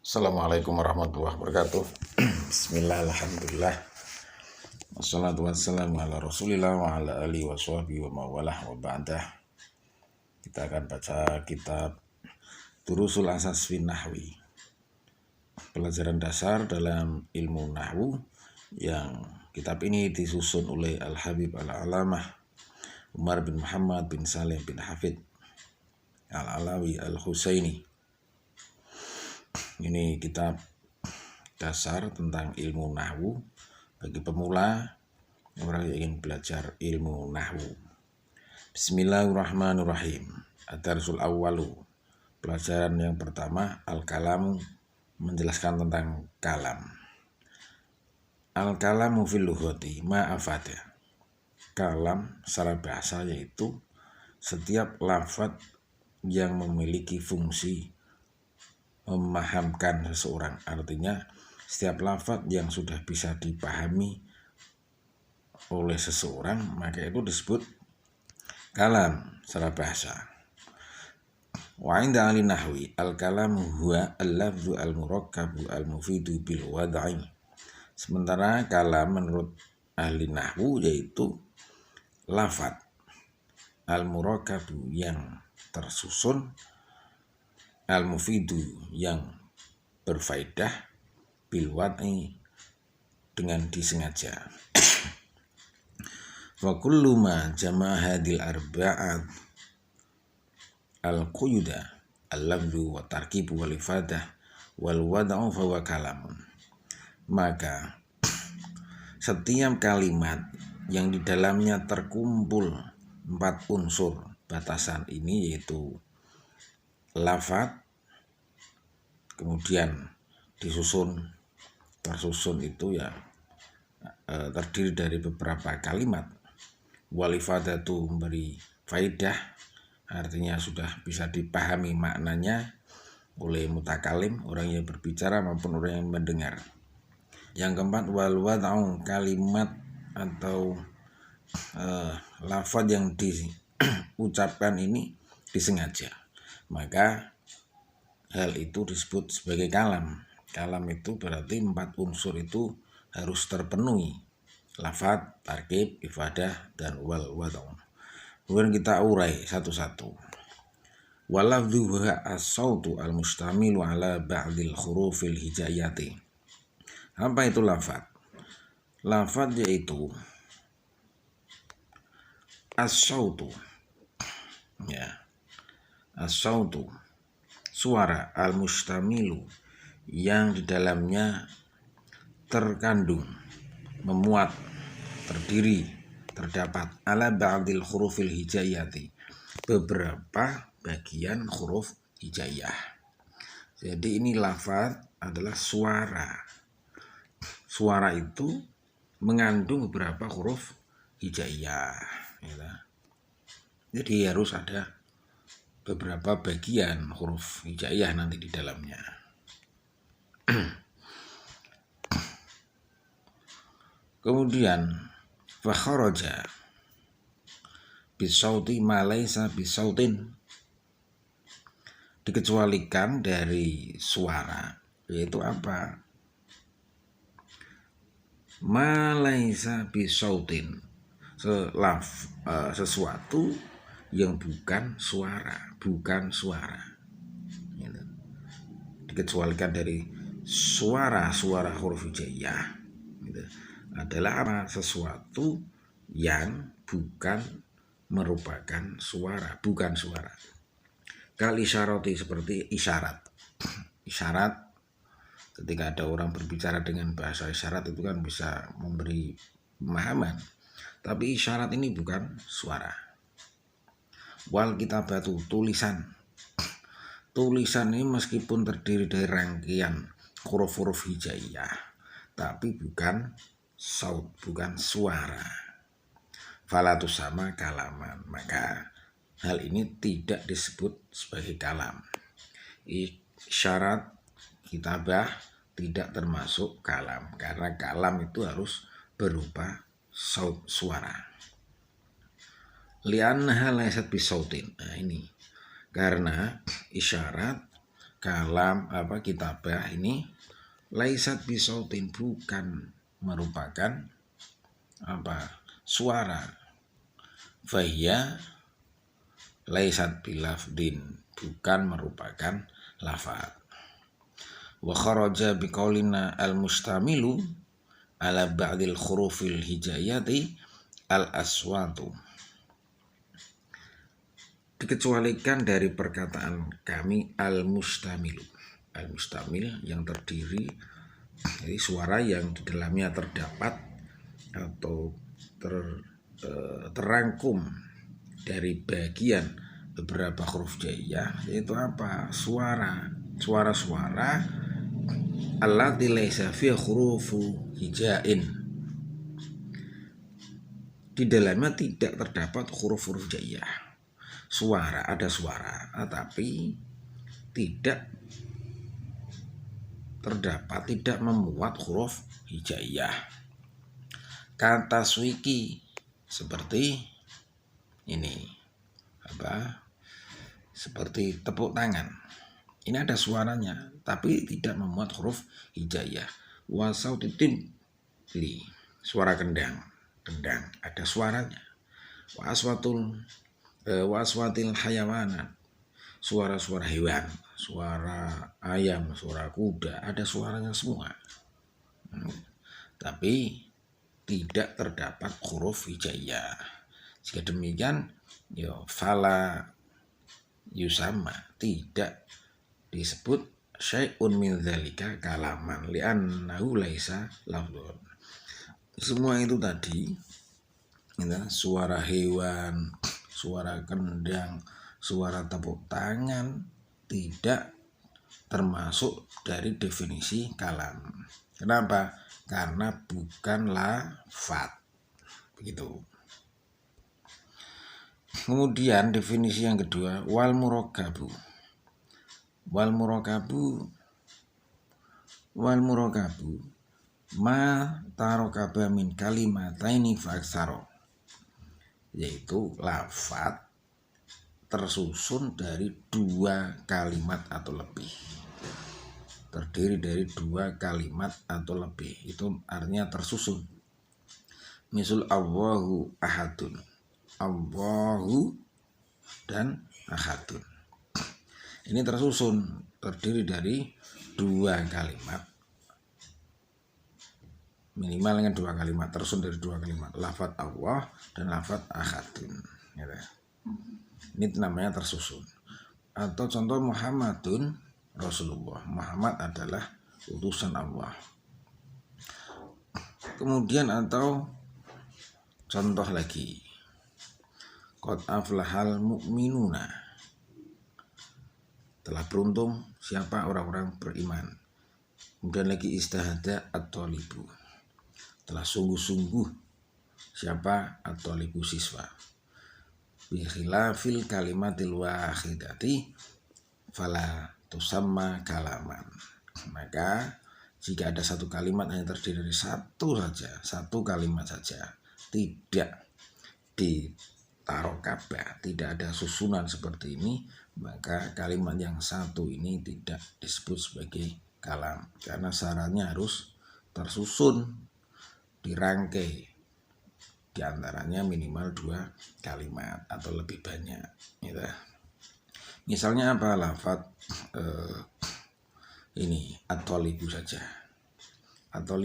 Assalamualaikum warahmatullahi wabarakatuh. Bismillah, alhamdulillah. Wassalatu wassalamu ala rasulillah wa ala alihi wa sahbihi wa mawalah wa ba'dah. Kita akan baca kitab Durusul Asas fi Nahwi, pelajaran dasar dalam ilmu nahwu, yang kitab ini disusun oleh Al-Habib Al-Alamah Umar bin Muhammad bin Salim bin Hafid Al-Alawi Al-Husaini. Ini kitab dasar tentang ilmu nahwu bagi pemula, orang yang ingin belajar ilmu nahwu. Bismillahirrahmanirrahim. Ad-darsul awwalu. Pelajaran yang pertama, al-kalamu, menjelaskan tentang kalam. Al-kalamu fil lughati ma afada. Kalam secara bahasa yaitu setiap lafaz yang memiliki fungsi memahamkan seseorang. Artinya setiap lafaz yang sudah bisa dipahami oleh seseorang, maka itu disebut kalam secara bahasa. Wa inda ahli nahwi al-kalamu huwa al-lafzu al-murakkabu al-mufidu bil wad'i. Sementara kalam menurut ahli nahwu yaitu lafaz al-murakkabu yang tersusun, al-mufidu yang berfaedah, bil wad'i dengan disengaja. Wa kullu ma jama'a hadil arba'at al-quyuda al-lafzu wa tarkibu wal ifadah wal wad'u fa huwa kalamun. Maka setiap kalimat yang di dalamnya terkumpul 4 unsur batasan ini, yaitu lafaz, kemudian tersusun itu ya terdiri dari beberapa kalimat. Walifadatu, memberi faidah, artinya sudah bisa dipahami maknanya oleh mutakalim, orang yang berbicara maupun orang yang mendengar. Yang keempat, wal wad'u, kalimat atau lafaz yang diucapkan ini disengaja, maka hal itu disebut sebagai kalam. Kalam itu berarti 4 unsur itu harus terpenuhi: lafaz, tarkib, ifadah, dan wal wad'u. Kemudian kita urai satu-satu. Walafdhu huwa as-sautu al-mustamilu ala ba'dil hurufil hijaiyati. Apa itu lafaz? Lafaz yaitu as-sautu, ya, as-sautu, suara, al-mustamilu, yang di dalamnya terkandung, memuat, terdiri, terdapat, ala ba'dil hurufil hijaiyati, beberapa bagian huruf hijaiyah. Jadi ini lafaz adalah suara. Suara itu mengandung beberapa huruf hijaiyah, ya. Jadi harus ada beberapa bagian huruf hijaiyah nanti di dalamnya. Kemudian fakharaja bisauti ma laisa bisautin, dikecualikan dari suara, yaitu apa? Ma laisa bisautin, sesuatu yang bukan suara, gitu. Dikecualikan dari suara huruf hijaiyah, gitu. Adalah apa? Sesuatu yang bukan merupakan suara, bukan suara. Kal isyarati, seperti isyarat. Isyarat, ketika ada orang berbicara dengan bahasa isyarat itu kan bisa memberi pemahaman, tapi isyarat ini bukan suara. Wal kitabatu, tulisan. Tulisan ini meskipun terdiri dari rangkaian huruf-huruf hijaiyah, tapi bukan saut, bukan suara. Falatu sama kalaman, maka hal ini tidak disebut sebagai kalam. Isyarat, kitabah tidak termasuk kalam, karena kalam itu harus berupa saut, suara. Li'annaha laysat bisautin. Nah ini karena isyarat kalam kitabah ini laisat bisautin, bukan merupakan suara. Fahiyya laisat bilafdin, bukan merupakan lafaz. Wa kharaja biqaulina al-mustamilu ala ba'dil hurufil hijayati al-aswatu. Dikecualikan dari perkataan kami al-mustamilu. Al-mustamil yang terdiri dari suara yang di dalamnya terdapat atau terangkum dari bagian beberapa huruf jaiyah, yaitu suara-suara allati laisa fi hurufu hijain, di dalamnya tidak terdapat huruf-huruf jaiyah. Ada suara tapi tidak memuat huruf hijaiyah. Kata swiki seperti ini, seperti tepuk tangan. Ini ada suaranya tapi tidak memuat huruf hijaiyah. Wasautitin li, suara kendang ada suaranya. Waswatil hayawanat, suara-suara hewan, suara ayam, suara kuda, ada suaranya semua. Tapi tidak terdapat huruf hijaiyah. Jika demikian, fala yusama, tidak disebut syai'un min dzalika kalaman li'annahu laisa lafdzun. Semua itu tadi, suara hewan, suara kendang, suara tepuk tangan, tidak termasuk dari definisi kalam. Kenapa? Karena bukan lafaz. Begitu. Kemudian definisi yang kedua, wal murakabu ma tarokaba min kalimataini fa'aksaro, yaitu lafaz tersusun dari 2 kalimat atau lebih, terdiri dari 2 kalimat atau lebih, itu artinya tersusun. Misal Allahu ahadun, Allahu dan ahadun, ini tersusun, terdiri dari 2 kalimat, minimal dengan 2 kalimat, tersusun dari 2 kalimat, lafaz Allah dan lafaz ahadun. Ini namanya tersusun. Atau contoh Muhammadun Rasulullah, Muhammad adalah utusan Allah. Kemudian atau contoh lagi, qad aflahal mu'minuna, telah beruntung siapa orang-orang beriman. Kemudian lagi istahada at-thalibu, telah sungguh-sungguh siapa at-thalibu, siswa. Bi khilafil kalimatil wahidati fala tusamma kalaman. Maka jika ada satu kalimat hanya terdiri dari satu kalimat saja, tidak ditarokabah, tidak ada susunan seperti ini, maka kalimat yang satu ini tidak disebut sebagai kalam, karena syaratnya harus tersusun, dirangkai, diantaranya minimal 2 kalimat atau lebih banyak. Misalnya apa? Lafaz ini at-thalibu saja, atau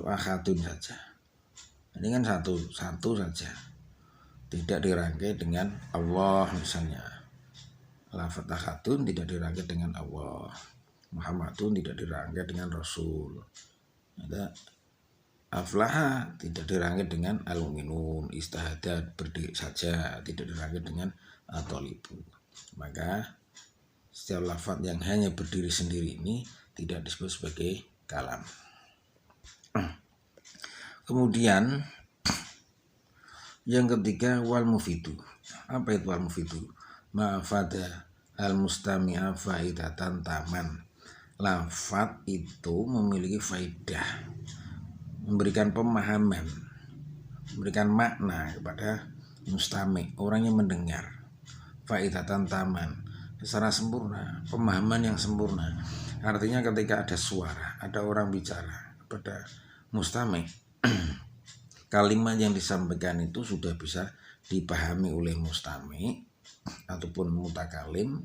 ahadun saja. Ini kan satu saja, tidak dirangkai dengan Allah misalnya. Lafaz ahadun tidak dirangkai dengan Allah, Muhammadun tidak dirangkai dengan Rasul. Aflaha tidak dirangkai dengan al-mu'minun, istahadat berdiri saja, tidak dirangkai dengan at-thalibu. Maka setiap lafaz yang hanya berdiri sendiri ini tidak disebut sebagai kalam. Kemudian yang ketiga, wal mufidu. Apa itu wal mufidu? Ma'afada al-mustami'a faidatan taman. Lafaz itu memiliki faidah, memberikan pemahaman, memberikan makna kepada mustami', orang yang mendengar. Faidatan taman, secara sempurna, pemahaman yang sempurna. Artinya ketika ada suara, ada orang bicara kepada mustami', kalimat yang disampaikan itu sudah bisa dipahami oleh mustami' ataupun mutakalim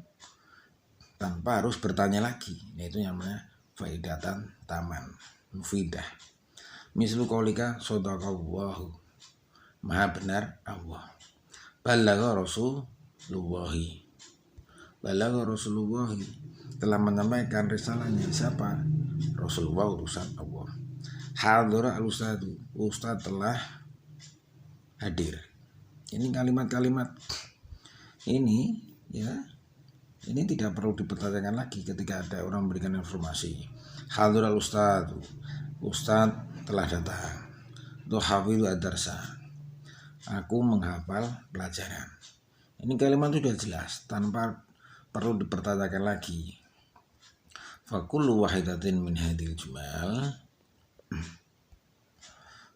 tanpa harus bertanya lagi. Itu namanya faidatan taman, mufidah. Mislu qaulika shadaqallahu, maha benar Allah. Balagha Rasulullahi, balagha Rasulullahi, telah menyampaikan risalahnya siapa? Rasulullah, utusan Allah. Hadara al-ustadu, ustad telah hadir. Ini kalimat-kalimat ini ya, ini tidak perlu dipertanyakan lagi ketika ada orang memberikan informasi. Hadara al-ustadu, ustad telah datang. Tuhafidhu ad-darsa, aku menghafal pelajaran. Ini kalimat sudah jelas tanpa perlu dipertanyakan lagi. Fakullu wahidatin min hadhil jumal,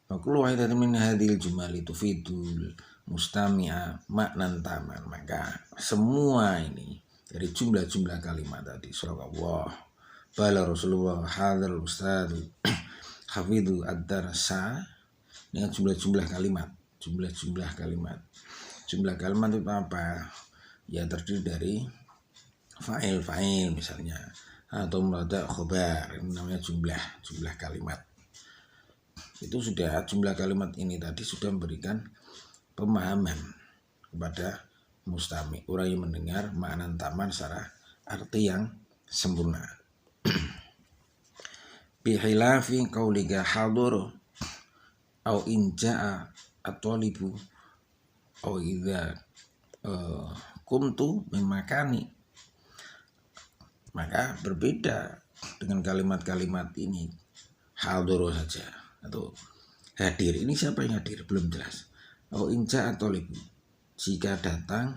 fakullu wahidatin min hadhil jumal itu fidul mustami'a maknan taman. Maka semua ini dari jumlah-jumlah kalimat tadi, surah Allah, bala Rasulullah, hadal ustadu, hafidhu ad-darsa, dengan jumlah-jumlah kalimat. Jumlah kalimat itu apa? Ya terdiri dari fa'il misalnya, atau mubtada khobar, ini namanya jumlah kalimat. Itu sudah, jumlah kalimat ini tadi sudah memberikan pemahaman kepada mustami', orang yang mendengar makna taman secara arti yang sempurna. Bihilafi qaulika haduru au inja'a at-talibu au idza kumtu mimakani. Maka berbeda dengan kalimat-kalimat ini. Haduru saja atau hadir, ini siapa yang hadir belum jelas. Au inja'a at-talibu, jika datang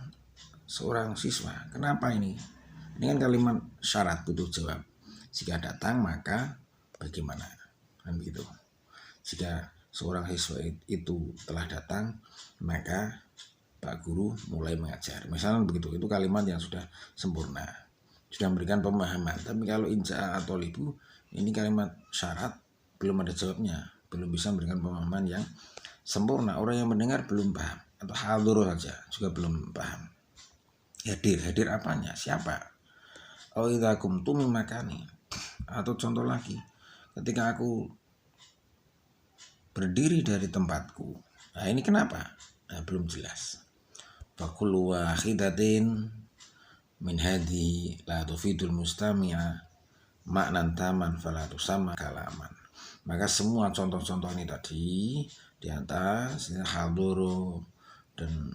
seorang siswa. Kenapa ini? Ini kan kalimat syarat butuh jawab. Jika datang maka bagaimana? Kan begitu. Jika seorang siswa itu telah datang, maka Pak Guru mulai mengajar. Misalnya begitu, itu kalimat yang sudah sempurna, sudah memberikan pemahaman. Tapi kalau inja'a atau libu, ini kalimat syarat, belum ada jawabnya, belum bisa memberikan pemahaman yang sempurna. Orang yang mendengar belum paham, atau hadur saja juga belum paham. Hadir apanya? Siapa? Oh idza kumtu mimakani. Atau contoh lagi, ketika aku berdiri dari tempatku. Nah ini kenapa? Nah, belum jelas. Fakul wahidatin min hadi la tufidul mustami'a maknan taman fala tusamma kalaman. Maka semua contoh-contoh ini tadi di atas, haduru dan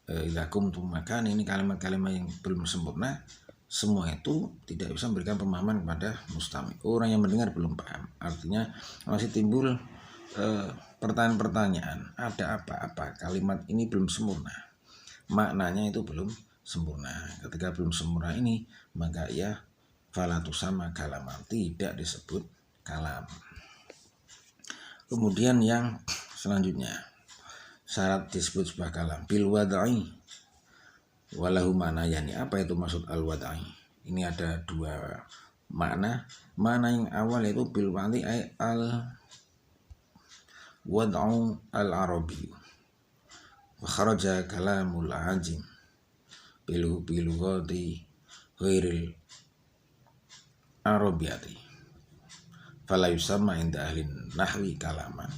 idza kumtu makan, ini kalimat-kalimat yang belum sempurna. Semua itu tidak bisa memberikan pemahaman kepada mustami'. Orang yang mendengar belum paham. Artinya masih timbul pertanyaan-pertanyaan. Ada apa-apa? Kalimat ini belum sempurna. Maknanya itu belum sempurna. Ketika belum sempurna ini, maka ya falatu sama kalaman, tidak disebut kalam. Kemudian yang selanjutnya, syarat disebut sebuah kalam bil wad'i walahu mana, yani apa itu maksud al wad'i? Ini ada dua makna. Makna yang awal itu bil wad'i al wad'u al arabi wa kharaja kalamul ajim bilughati ghairil arabiyati fala yusamma inda ahli nahwi kalaman.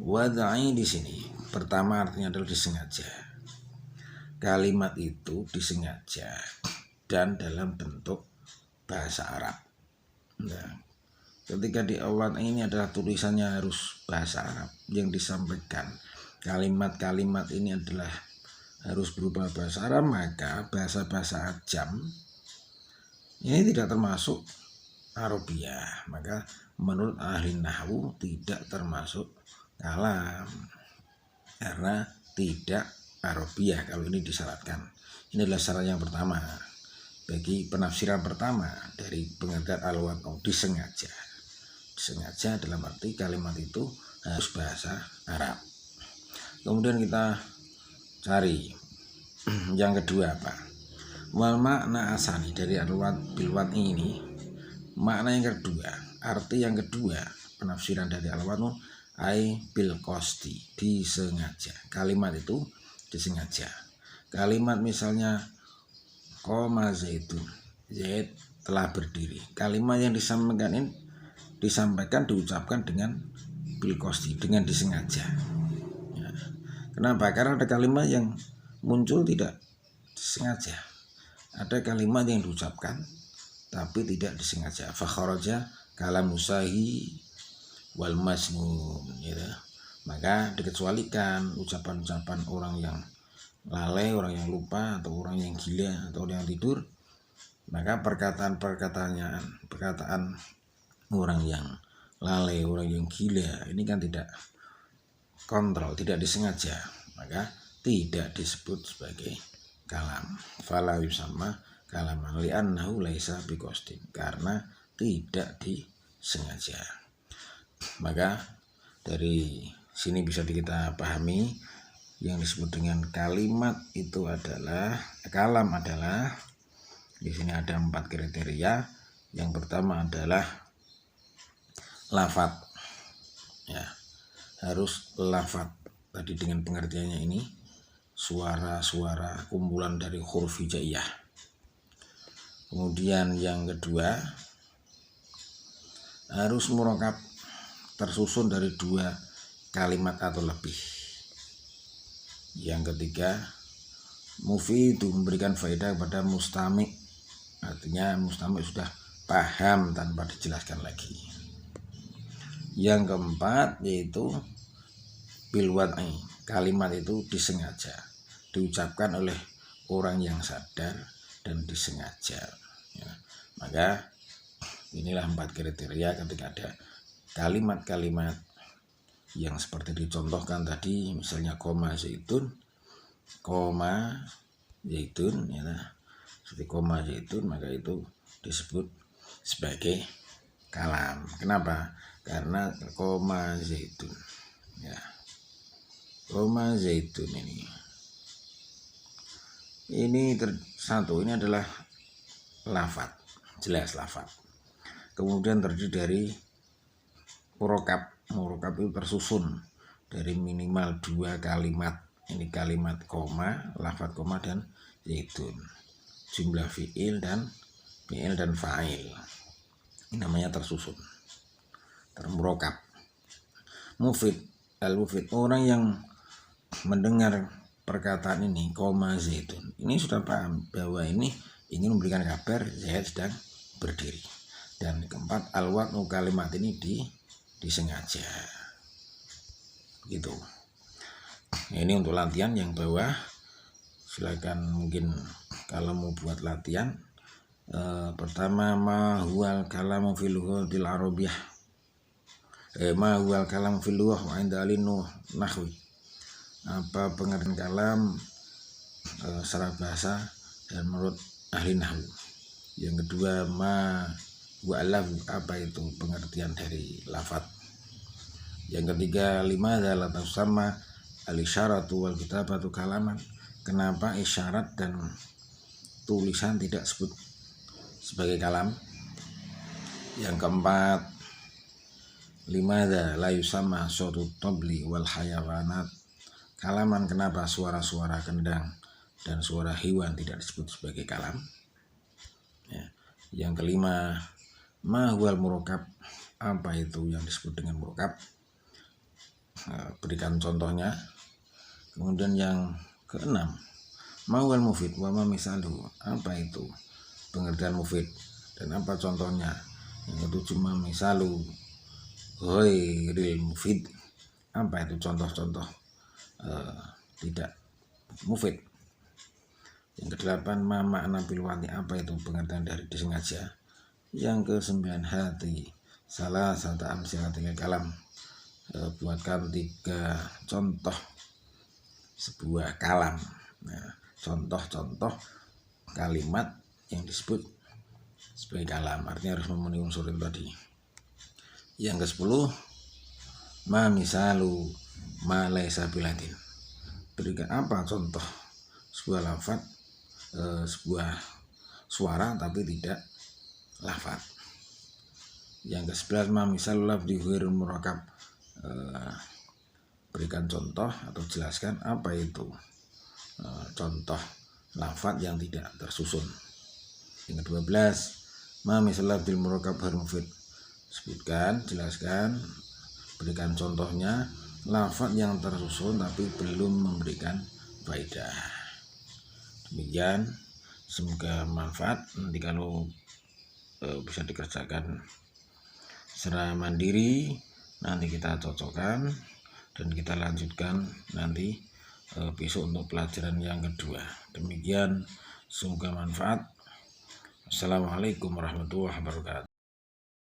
Wad'i di sini pertama artinya adalah disengaja. Kalimat itu disengaja dan dalam bentuk bahasa Arab. Nah, ketika di awal ini adalah tulisannya harus bahasa Arab yang disampaikan. Kalimat-kalimat ini adalah harus berupa bahasa Arab, maka bahasa-bahasa ajam ini tidak termasuk Arabiyah. Maka menurut ahli nahwu tidak termasuk kalam karena tidak Arabiyah kalau ini disyaratkan. Ini adalah syarat yang pertama bagi penafsiran pertama dari pengertian al-wad'u, disengaja. Disengaja dalam arti kalimat itu harus bahasa Arab. Kemudian kita cari yang kedua apa? Wal makna asani dari al-wad bilwad ini, makna yang kedua, arti yang kedua penafsiran dari al-wad'u ai bil qasdi, disengaja. Kalimat itu disengaja. Kalimat misalnya qoma zaitun, Zaid telah berdiri. Kalimat yang disampaikan diucapkan dengan bil qasdi, dengan disengaja. Ya. Kenapa? Karena ada kalimat yang muncul tidak disengaja. Ada kalimat yang diucapkan tapi tidak disengaja. Fa kharaja kalam musahi wal masnun, gitu. Maka dikecualikan ucapan-ucapan orang yang lalai, orang yang lupa, atau orang yang gila, atau orang yang tidur. Maka perkataan orang yang lalai, orang yang gila ini kan tidak kontrol, tidak disengaja, maka tidak disebut sebagai kalam. Fala yusamma kalaman li'annahu laisa biqasdin, karena tidak disengaja. Maka dari sini bisa kita pahami yang disebut dengan kalimat itu adalah kalam adalah, di sini ada 4 kriteria. Yang pertama adalah lafadz, ya, harus lafadz. Tadi dengan pengertiannya ini suara-suara kumpulan dari huruf hijaiyah. Kemudian yang kedua harus murakab, tersusun dari 2 kalimat atau lebih. Yang ketiga mufid, itu memberikan faedah kepada mustami', artinya mustami' sudah paham tanpa dijelaskan lagi. Yang keempat yaitu bilwad'i, kalimat itu disengaja, diucapkan oleh orang yang sadar dan disengaja, ya. Maka inilah 4 kriteria ketika ada kalimat-kalimat yang seperti dicontohkan tadi, misalnya koma zaitun, ya, seperti koma zaitun, maka itu disebut sebagai kalam. Kenapa? Karena koma zaitun, ya, koma zaitun ini satu, ini adalah lafadz, jelas lafadz. Kemudian terdiri dari murokab itu tersusun dari minimal 2 kalimat. Ini kalimat koma, lafadz koma dan zaitun, jumlah fi'il dan fa'il. Ini namanya tersusun, termurokab. Mufid, al-mufid, orang yang mendengar perkataan ini koma zaitun, ini sudah paham bahwa ini ingin memberikan kabar Zaid sedang berdiri. Dan keempat, al-wad'u, kalimat ini disengaja, gitu. Ini untuk latihan yang bawah. Silakan, mungkin kalau mau buat latihan, pertama ma huwal kalamu fil lughil arabiyyah, ma huwal kalamu fil lughah wa inda alinu nahwi, apa pengertian kalam secara bahasa dan menurut ahli nahwu. Yang kedua ma wa'alahu, apa itu pengertian dari lafadz. Yang ketiga limadza la tusamma al-isyaratu wal kitabatu kalaman, kenapa isyarat dan tulisan tidak disebut sebagai kalam. Yang keempat limadza la yusamma sawtu tabli wal hayawanat kalaman, kenapa suara-suara kendang dan suara hewan tidak disebut sebagai kalam, ya. Yang kelima ma huwal murokab, apa itu yang disebut dengan murokab, berikan contohnya. Kemudian yang keenam ma huwal mufid wa ma misaluhu, apa itu pengertian mufid dan apa contohnya. Yang ketujuh ma misalu ghairil mufid, apa itu contoh-contoh tidak mufid. Yang kedelapan ma makna bil wad'i, apa itu pengertian dari disengaja. Yang ke-9 hati salah satu amsilatil kalam, buatkan 3 contoh sebuah kalam. Nah, contoh-contoh kalimat yang disebut sebagai kalam, artinya harus memenuhi unsur itu tadi. Yang ke-10 ma misalu ma laisa biladin, berikan apa contoh sebuah lafadz, sebuah suara tapi tidak lafaz. Yang ke-11 ma misal lafzi ghairul murakkab. Berikan contoh atau jelaskan apa itu contoh lafaz yang tidak tersusun. Yang ke-12 ma misal lafzil murakkab ghairul mufid. Sebutkan, jelaskan, berikan contohnya lafaz yang tersusun tapi belum memberikan faedah. Demikian, semoga manfaat. Nanti kalau bisa dikerjakan secara mandiri, nanti kita cocokkan dan kita lanjutkan nanti besok untuk pelajaran yang kedua. Demikian, semoga manfaat. Assalamualaikum warahmatullahi wabarakatuh.